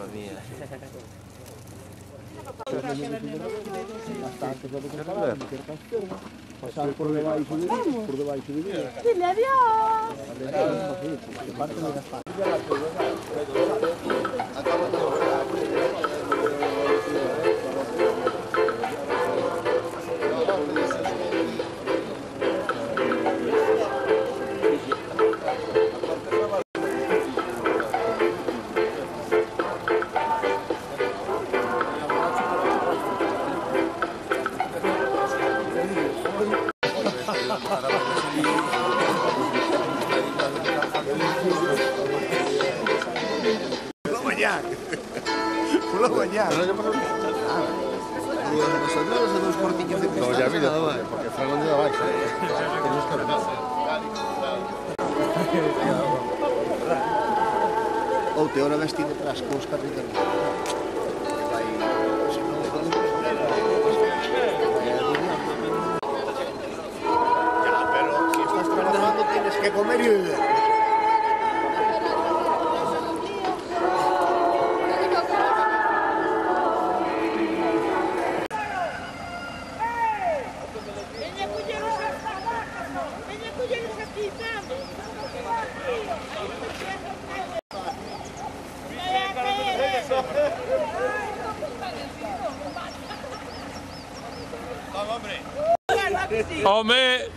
Mamma mia. Passare por debaixo de mí, por debaixo de mí. Dile adiós. Nosotros a dos cortiños de pescado. No, ya mira, porque Franco no vais, Tenemos que ver. Ou te ora vestido tras costas de carne. Ya, pero si estás trabajando tienes que comer y beber. Home!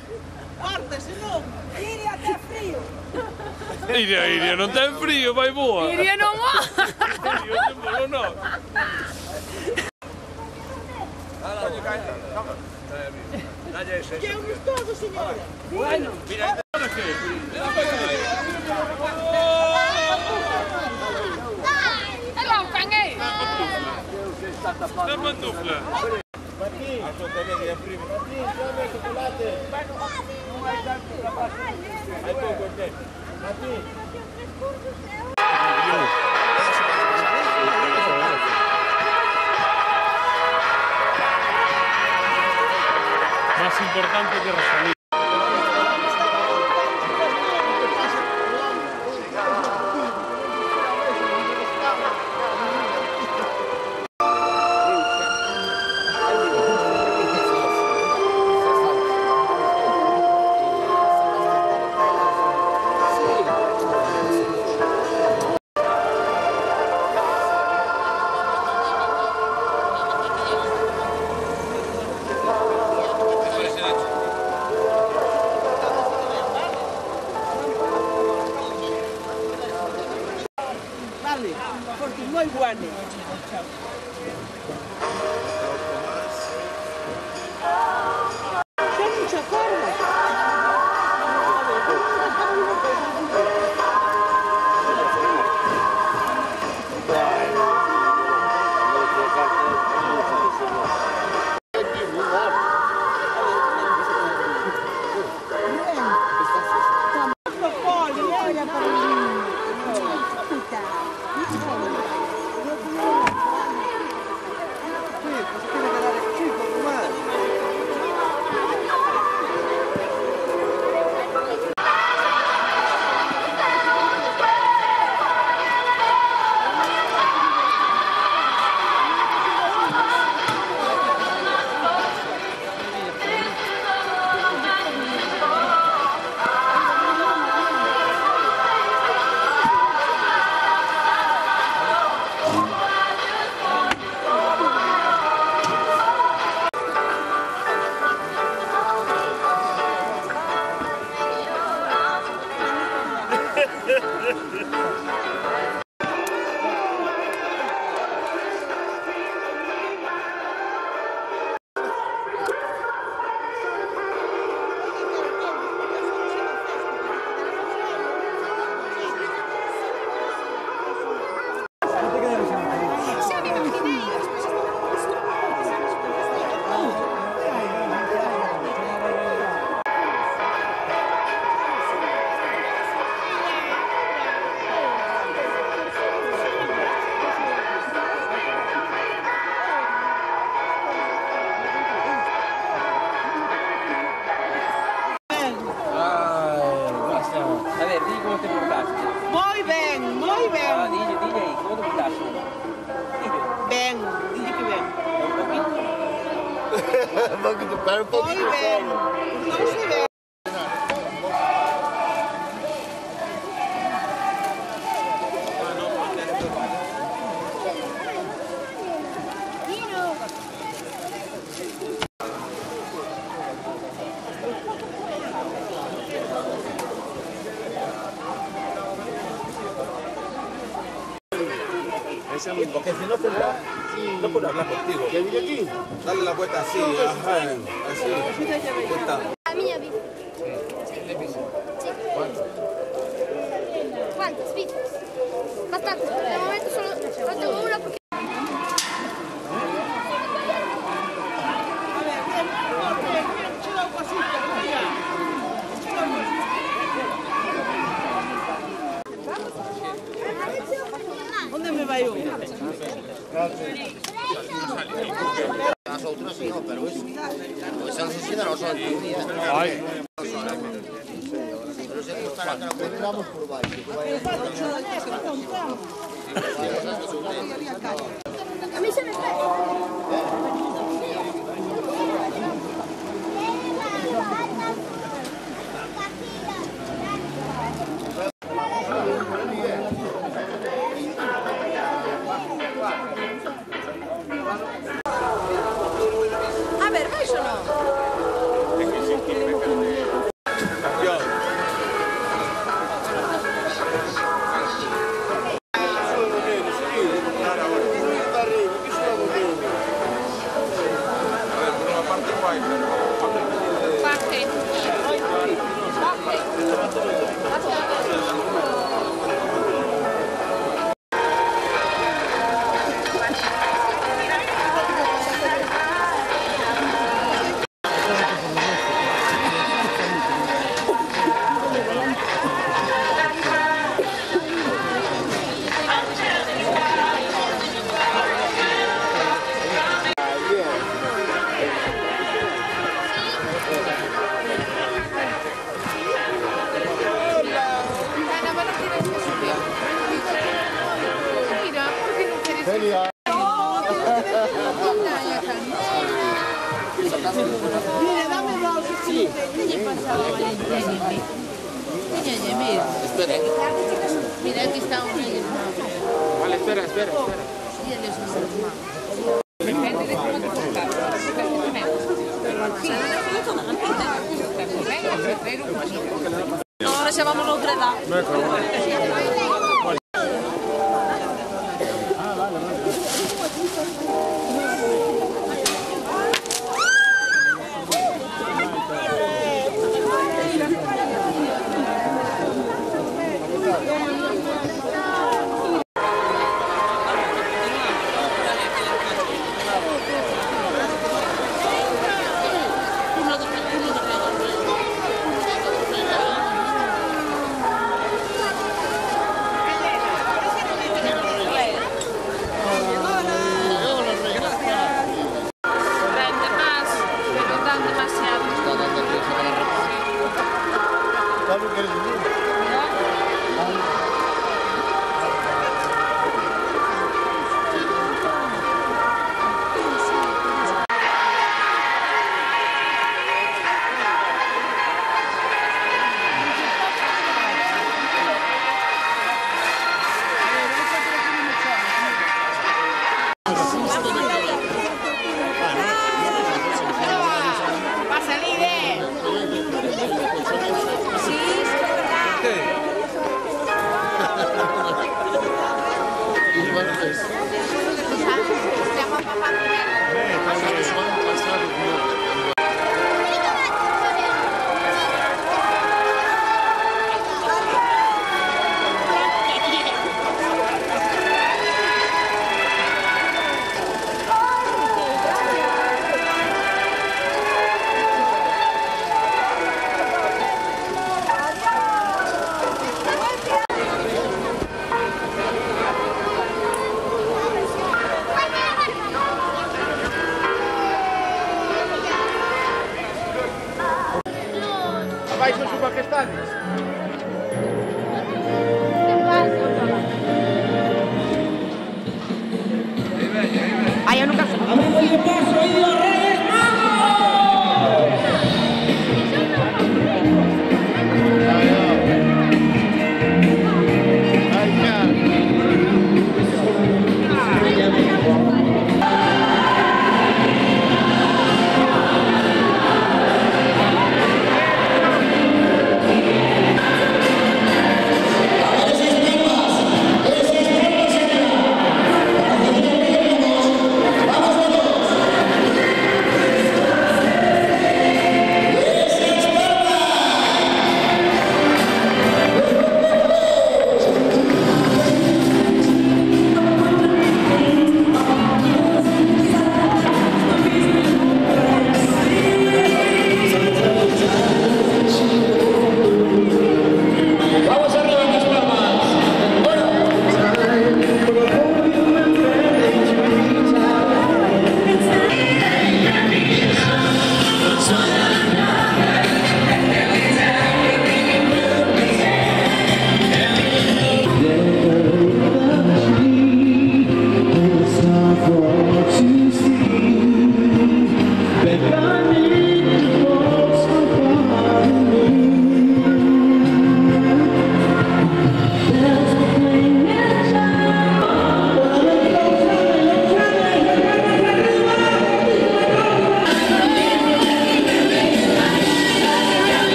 Guarda, se non, Iria ten frío. Iria non ten frío, vai boa! Iria non va. Iria ten bolo non! Que é un gustoso, señora. Bueno. Mira, ¿para qué? Hello, Fangue. La pantufla! Martín, llame chocolate. Hay poco, Martín. Más importante que Rosalía. Espera un poquito. Muy bien. No se ve. Porque si no, no puedo hablar contigo. ¿Qué viene aquí? Dale la vuelta así, ajá, así. Vuelta. La mia bici. Sì. Quantas? Bicis? Bastante. De momento solo tengo una porque... ¿Dónde me va yo? Las otras sí, no, pero esa necesidad no son tu día. Ay. Pero se gustará que lo encontramos por baixo. A mí se me cae. A ver, ¿vais o no? Celia. Mire, dame dos. Sí. Espera. Mira, aquí está uno. Vale, espera. Ahora se vamos a otra edad. Vais a su majestades. Ay, eu nunca... A ver, paso aí, Reyes,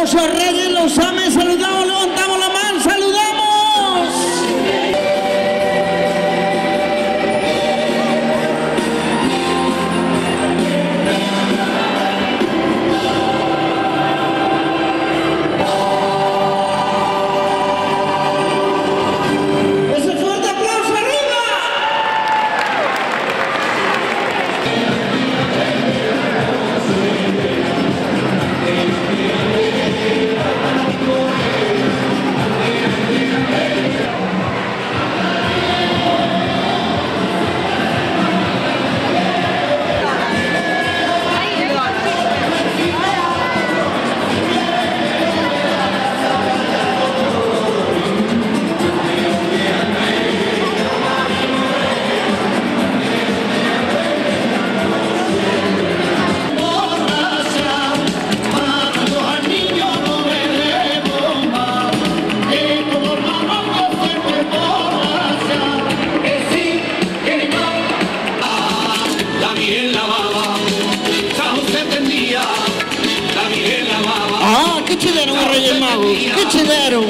aplauso a Reyes Los Ames, saludamos, levantamos la mano, saludamos. Ese fuerte aplauso arriba. Ah, ¿qué te dieron a Reyes Magos? ¿Qué te dieron?